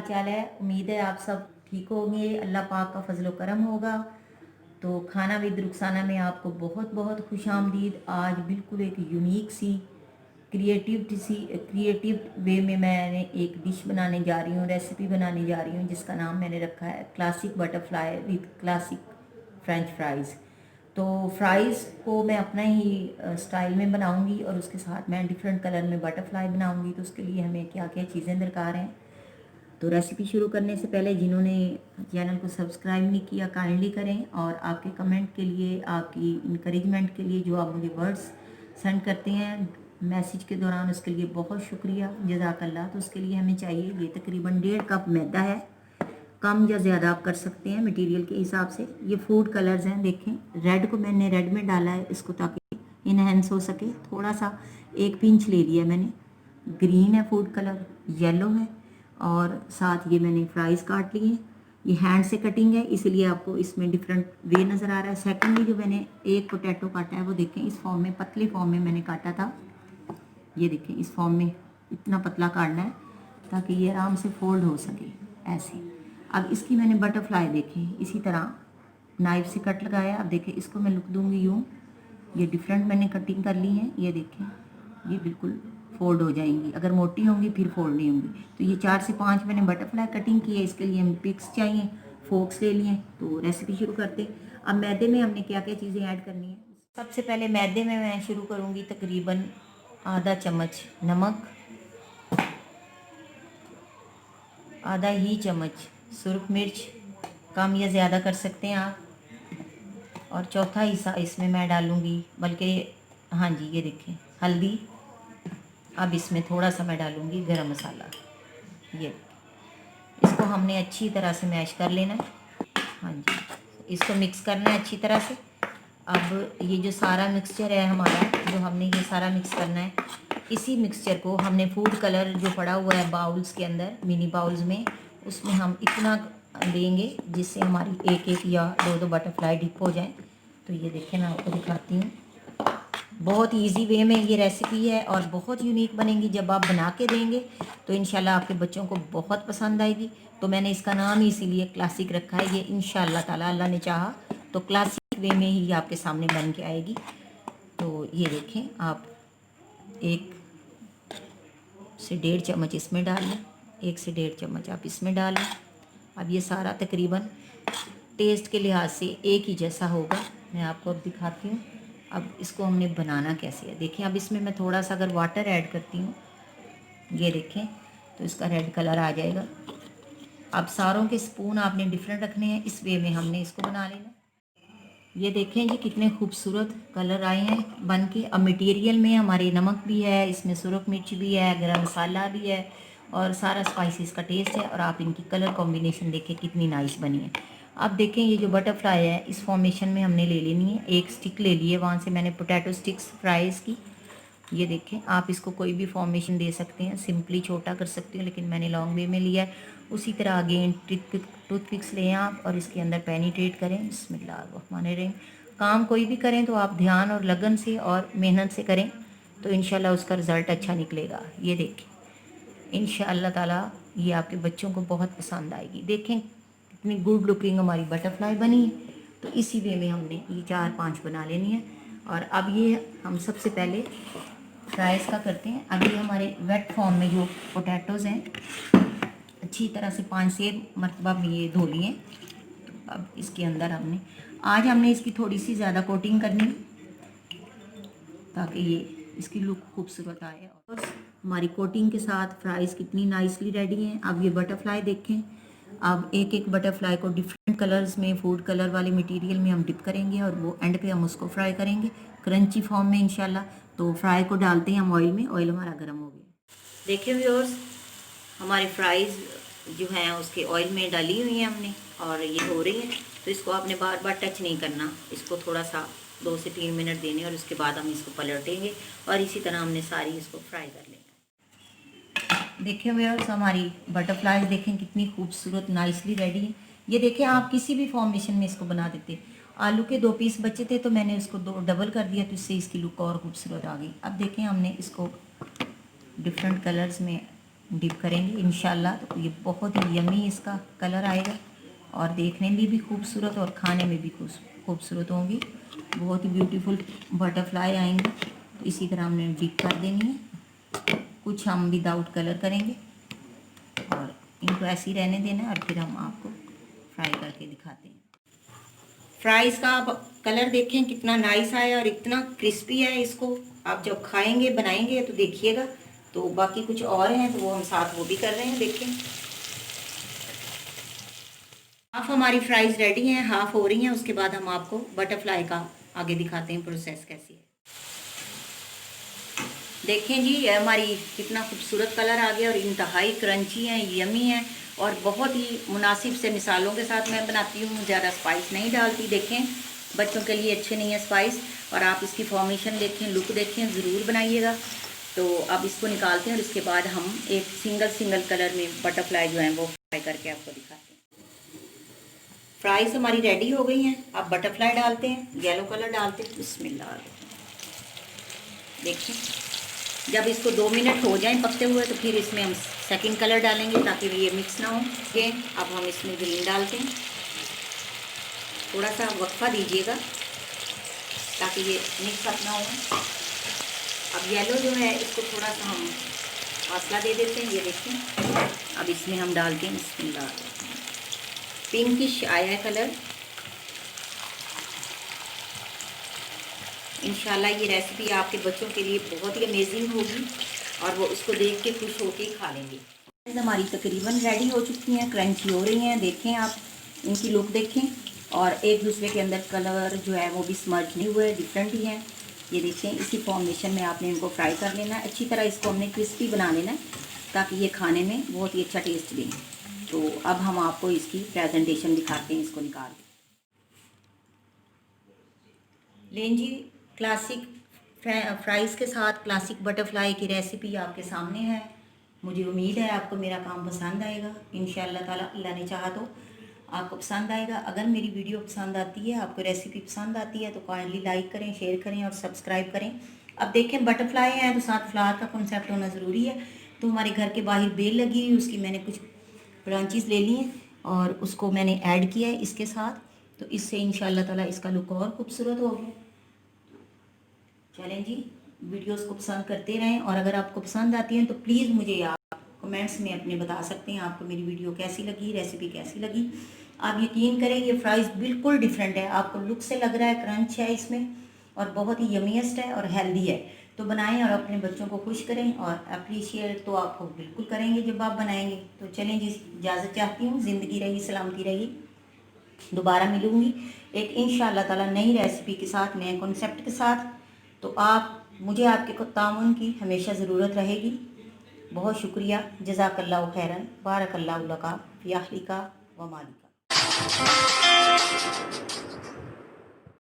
चाल है। उम्मीद है आप सब ठीक होंगे, अल्लाह पाक का फजल करम होगा। तो खाना विद रुखसाना में आपको बहुत बहुत खुश आमदीद। आज बिल्कुल एक यूनिक सी क्रिएटिव वे में मैंने एक डिश बनाने जा रही हूँ, रेसिपी बनाने जा रही हूँ, जिसका नाम मैंने रखा है classic butterfly with classic French fries. तो फ्राइज़ को मैं अपना ही स्टाइल में बनाऊंगी और उसके साथ मैं डिफरेंट कलर में बटरफ्लाई बनाऊंगी। तो उसके लिए हमें क्या क्या चीज़ें दरकार हैं। तो रेसिपी शुरू करने से पहले जिन्होंने चैनल को सब्सक्राइब नहीं किया काइंडली करें, और आपके कमेंट के लिए, आपकी इंकरेजमेंट के लिए जो आप मुझे वर्ड्स सेंड करते हैं मैसेज के दौरान, उसके लिए बहुत शुक्रिया, जज़ाकल्लाह। तो उसके लिए हमें चाहिए, ये तकरीबन 1.5 कप मैदा है, कम या ज़्यादा आप कर सकते हैं मटेरियल के हिसाब से। ये फूड कलर्स हैं, देखें रेड को मैंने रेड में डाला है इसको ताकि इनहेंस हो सके, थोड़ा सा 1 पिंच ले लिया मैंने। ग्रीन है फूड कलर, येलो है, और साथ ये मैंने फ्राइज़ काट लिए। ये हैंड से कटिंग है इसलिए आपको इसमें डिफरेंट वे नज़र आ रहा है। सेकेंडली जो मैंने एक पोटैटो काटा है वो देखें इस फॉर्म में, पतले फॉर्म में मैंने काटा था। ये देखें इस फॉर्म में इतना पतला काटना है ताकि ये आराम से फोल्ड हो सके ऐसे। अब इसकी मैंने बटरफ्लाई देखें इसी तरह नाइफ से कट लगाया। अब देखें इसको मैं लुक दूंगी यूँ, ये डिफरेंट मैंने कटिंग कर ली है। ये देखें ये बिल्कुल फोल्ड हो जाएंगी, अगर मोटी होंगी फिर फोल्ड नहीं होंगी। तो ये 4 से 5 मैंने बटरफ्लाई कटिंग की है। इसके लिए हमें पिक्स चाहिए, फोक्स ले लिए। तो रेसिपी शुरू करते। अब मैदे में हमने क्या क्या चीज़ें ऐड करनी है। सबसे पहले मैदे में मैं शुरू करूँगी तकरीबन आधा चम्मच नमक, आधा ही चम्मच सुरख मिर्च, कम या ज़्यादा कर सकते हैं आप, और चौथा हिस्सा इसमें मैं डालूँगी, बल्कि हाँ जी ये देखें हल्दी। अब इसमें थोड़ा सा मैं डालूँगी गरम मसाला। ये इसको हमने अच्छी तरह से मैश कर लेना है। हाँ जी इसको मिक्स करना है अच्छी तरह से। अब ये जो सारा मिक्सचर है हमारा, जो हमने ये सारा मिक्स करना है, इसी मिक्सचर को हमने फूड कलर जो पड़ा हुआ है बाउल्स के अंदर, मिनी बाउल्स में, उसमें हम इतना देंगे जिससे हमारी एक एक या दो दो बटरफ्लाई डिप हो जाए। तो ये देखें मैं आपको दिखाती हूँ। बहुत इजी वे में ये रेसिपी है और बहुत यूनिक बनेगी। जब आप बना के देंगे तो इंशाल्लाह आपके बच्चों को बहुत पसंद आएगी। तो मैंने इसका नाम ही इसीलिए क्लासिक रखा है। ये इंशाल्लाह ताला अल्लाह ने चाहा तो क्लासिक वे में ही आपके सामने बन के आएगी। तो ये देखें आप 1 से 1.5 चम्मच इसमें डाल लें, 1 से 1.5 चम्मच आप इसमें डाल लें। अब ये सारा तकरीबन टेस्ट के लिहाज से एक ही जैसा होगा। मैं आपको अब दिखाती हूँ। अब इसको हमने बनाना कैसे है देखें। अब इसमें मैं थोड़ा सा अगर वाटर ऐड करती हूँ, ये देखें तो इसका रेड कलर आ जाएगा। अब सारों के स्पून आपने डिफरेंट रखने हैं, इस वे में हमने इसको बना लेना। ये देखें जी कितने खूबसूरत कलर आए हैं बन के। अब मटेरियल में हमारे नमक भी है, इसमें सुरख मिर्च भी है, गरम मसाला भी है, और सारा स्पाइसेस का टेस्ट है। और आप इनकी कलर कॉम्बिनेशन देखें कितनी नाइस बनी है। अब देखें ये जो बटरफ्लाई है इस फॉर्मेशन में हमने ले लेनी है। एक स्टिक ले ली है, वहाँ से मैंने पोटैटो स्टिक्स फ्राइज़ की। ये देखें आप इसको कोई भी फॉर्मेशन दे सकते हैं, सिंपली छोटा कर सकते हैं, लेकिन मैंने लॉन्ग वे में लिया है। उसी तरह अगेन टूथपिक्स लें आप और इसके अंदर पेनिट्रेट करें। बिस्मिल्लाहिर्रहमानिर्रहीम। काम कोई भी करें तो आप ध्यान और लगन से और मेहनत से करें तो इंशाल्लाह उसका रिज़ल्ट अच्छा निकलेगा। ये देखें इंशाअल्लाह ताला ये आपके बच्चों को बहुत पसंद आएगी। देखें कितनी गुड लुकिंग हमारी बटरफ्लाई बनी है। तो इसी वे में हमने ये 4-5 बना लेनी है। और अब ये हम सबसे पहले फ्राइज़ का करते हैं। अभी हमारे वेट फॉर्म में जो पोटैटोज़ हैं अच्छी तरह से 5-6 मरतबा में ये धो लिए। तो अब इसके अंदर हमने इसकी थोड़ी सी ज़्यादा कोटिंग करनी ताकि ये इसकी लुक खूबसूरत आए। और हमारी कोटिंग के साथ फ्राइज़ कितनी नाइसली रेडी हैं। अब ये बटरफ्लाई देखें। अब एक एक बटरफ्लाई को डिफरेंट कलर्स में, फूड कलर वाले मटेरियल में हम डिप करेंगे और वो एंड पे हम उसको फ्राई करेंगे क्रंची फॉर्म में इंशाल्लाह। तो फ्राई को डालते हैं हम ऑयल में। ऑयल हमारा गर्म हो गया। देखिए व्यूअर्स हमारी फ्राइज़ जो हैं उसके ऑयल में डाली हुई हैं हमने और ये हो रही है। तो इसको आपने बार बार टच नहीं करना, इसको थोड़ा सा 2 से 3 मिनट देने और उसके बाद हम इसको पलटेंगे और इसी तरह हमने सारी इसको फ्राई कर लेना। देखिए व्यूअर्स हमारी बटरफ्लाईज देखें कितनी खूबसूरत नाइसली रेडी है। ये देखें आप किसी भी फॉर्मेशन में इसको बना देते। आलू के 2 पीस बचे थे तो मैंने उसको 2 डबल कर दिया तो इससे इसकी लुक और खूबसूरत आ गई। अब देखें हमने इसको डिफरेंट कलर्स में डिप करेंगे इंशाल्लाह। तो ये बहुत ही यमी इसका कलर आएगा और देखने में भी खूबसूरत और खाने में भी खूबसूरत होंगी। बहुत ही ब्यूटीफुल बटरफ्लाई आएंगे। तो इसी तरह हमने डिप कर देनी है। कुछ हम विदाउट कलर करेंगे और इनको ऐसे ही रहने देना है और फिर हम आपको फ्राई करके दिखाते हैं। फ्राइज़ का आप कलर देखें कितना नाइस आया और इतना क्रिस्पी है। इसको आप जब खाएंगे बनाएंगे तो देखिएगा। तो बाकी कुछ और हैं तो वो हम साथ वो भी कर रहे हैं। देखें हाफ हमारी फ्राइज़ रेडी हैं, हाफ हो रही हैं। उसके बाद हम आपको बटरफ्लाई का आगे दिखाते हैं प्रोसेस कैसी है। देखें जी ये हमारी कितना खूबसूरत कलर आ गया और इंतहाई क्रंची है, यमी है और बहुत ही मुनासिब से मिसालों के साथ मैं बनाती हूँ। ज़्यादा स्पाइस नहीं डालती। देखें बच्चों के लिए अच्छे नहीं है स्पाइस। और आप इसकी फॉर्मेशन देखें, लुक देखें, ज़रूर बनाइएगा। तो अब इसको निकालते हैं और इसके बाद हम एक सिंगल कलर में बटरफ्लाई जो है वो फ्राई करके आपको दिखाते हैं। फ्राइज़ हमारी रेडी हो गई हैं। अब बटरफ्लाई डालते हैं, येलो कलर डालते हैं। बिस्मिल्लाह। देखिए जब इसको 2 मिनट हो जाएं पकते हुए तो फिर इसमें हम सेकंड कलर डालेंगे ताकि ये मिक्स ना हो। ये अब हम इसमें ग्रीन डालते हैं। थोड़ा सा वक्फा दीजिएगा ताकि ये मिक्स अप ना हो। अब येलो जो है इसको थोड़ा सा हम फासला दे देते हैं। ये देखिए अब इसमें हम डालते हैं बिस्मिल्लाह। पिंकिश आया है कलर। इंशाल्लाह ये रेसिपी आपके बच्चों के लिए बहुत ही अमेजिंग होगी और वो उसको देख के खुश होके खा लेंगे। हमारी तकरीबन रेडी हो चुकी हैं, क्रंची हो रही हैं। देखें आप इनकी लुक देखें और एक दूसरे के अंदर कलर जो है वो भी स्मर्ज नहीं हुए, डिफरेंट ही हैं। ये देखें इसी फॉर्मेशन में आपने इनको फ्राई कर लेना है। अच्छी तरह इसको हमने क्रिस्पी बना लेना है ताकि ये खाने में बहुत ही अच्छा टेस्ट दें। तो अब हम आपको इसकी प्रेजेंटेशन दिखाते हैं। इसको निकाल लें जी। क्लासिक फ्राइज़ के साथ क्लासिक बटरफ्लाई की रेसिपी आपके सामने है। मुझे उम्मीद है आपको मेरा काम पसंद आएगा। इंशाअल्लाह ताला अल्लाह ने चाहा तो आपको पसंद आएगा। अगर मेरी वीडियो पसंद आती है, आपको रेसिपी पसंद आती है तो काइंडली लाइक करें, शेयर करें और सब्सक्राइब करें। अब देखें बटरफ्लाई है तो साथ फ्लावर का कॉन्सेप्ट होना ज़रूरी है। तो हमारे घर के बाहर बेल लगी हुई, उसकी मैंने कुछ ब्रांचेस ले ली हैं और उसको मैंने ऐड किया है इसके साथ। तो इससे इंशाअल्लाह ताला इसका लुक और खूबसूरत हो गया। चलें जी, वीडियोस को पसंद करते रहें और अगर आपको पसंद आती हैं तो प्लीज़ मुझे आप कमेंट्स में अपने बता सकते हैं आपको मेरी वीडियो कैसी लगी, रेसिपी कैसी लगी। आप यकीन करें ये फ्राइज़ बिल्कुल डिफरेंट है। आपको लुक से लग रहा है क्रंच है इसमें और बहुत ही यमीएस्ट है और हेल्दी है। तो बनाएं और अपने बच्चों को खुश करें और अप्रिशिएट तो आपको बिल्कुल करेंगे जब आप बनाएंगे। तो चलें जी, इजाज़त चाहती हूँ। ज़िंदगी रही, सलामती रही। दोबारा मिलूँगी एक इंशाअल्लाह ताला नई रेसिपी के साथ, नए कॉन्सेप्ट के साथ। तो आप मुझे आपके ताउन की हमेशा ज़रूरत रहेगी। बहुत शुक्रिया। जज़ाकल्लाहु खैरन, बारकल्लाहु लका फ़ी अहलिका व मालिका।